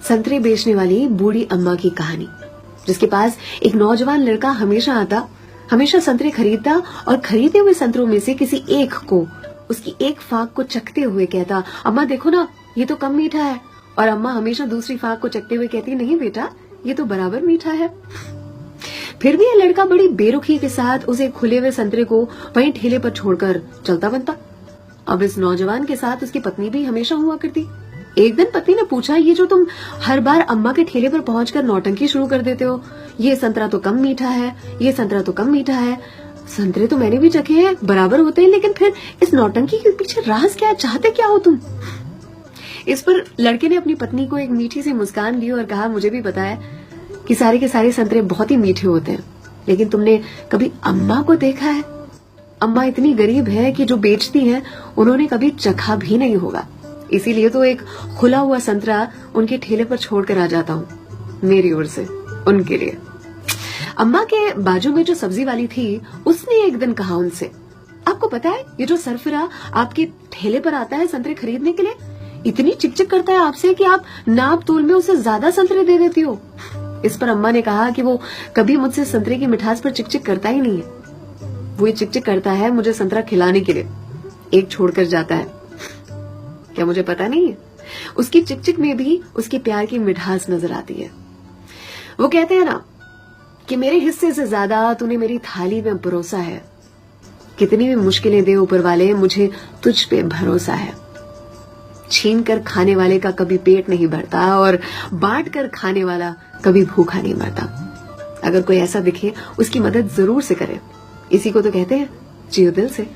संतरे बेचने वाली बूढ़ी अम्मा की कहानी, जिसके पास एक नौजवान लड़का हमेशा आता, हमेशा संतरे खरीदता और खरीदे हुए संतरों में से किसी एक को, उसकी एक फाक को चखते हुए कहता, अम्मा देखो ना, ये तो कम मीठा है। और अम्मा हमेशा दूसरी फाक को चखते हुए कहती, नहीं बेटा, ये तो बराबर मीठा है। फिर भी ये लड़का बड़ी बेरुखी के साथ उसे खुले हुए संतरे को वहीं ठेले पर छोड़कर चलता बनता। अब इस नौजवान के साथ उसकी पत्नी भी हमेशा हुआ करती। एक दिन पत्नी ने पूछा, ये जो तुम हर बार अम्मा के ठेले पर पहुंचकर नौटंकी शुरू कर देते हो, ये संतरा तो कम मीठा है, ये संतरा तो कम मीठा है। संतरे तो मैंने भी चखे हैं, बराबर होते हैं, लेकिन फिर इस नौटंकी के पीछे राज क्या है, चाहते क्या हो तुम? इस पर लड़के ने अपनी पत्नी को एक मीठी सी मुस्कान दी और कहा, मुझे भी पता है कि सारे के सारे संतरे बहुत ही मीठे होते हैं, लेकिन तुमने कभी अम्मा को देखा है? अम्मा इतनी गरीब है कि जो बेचती हैं उन्होंने कभी चखा भी नहीं होगा, इसीलिए तो एक खुला हुआ संतरा उनके ठेले पर छोड़कर आ जाता हूँ, मेरी ओर से उनके लिए। अम्मा के बाजू में जो सब्जी वाली थी, उसने एक दिन कहा उनसे, आपको पता है ये जो सरफिरा आपके ठेले पर आता है संतरे खरीदने के लिए, इतनी चिकचिक करता है आपसे कि आप नाप तोल में उसे ज्यादा संतरे दे देती हो। इस पर अम्मा ने कहा कि वो कभी मुझसे संतरे की मिठास पर चिकचिक करता ही नहीं है, वो ये चिकचिक करता है मुझे संतरा खिलाने के लिए, एक छोड़कर जाता है। क्या मुझे पता नहीं है? उसकी चिकचिक में भी उसकी प्यार की मिठास नजर आती है। वो कहते हैं ना कि मेरे हिस्से से ज्यादा तूने मेरी थाली में परोसा है, कितनी भी मुश्किलें दे ऊपर वाले, मुझे तुझ पे भरोसा है। छीन कर खाने वाले का कभी पेट नहीं भरता और बांट कर खाने वाला कभी भूखा नहीं मरता। अगर कोई ऐसा दिखे, उसकी मदद जरूर से करे। इसी को तो कहते हैं जियो दिल से।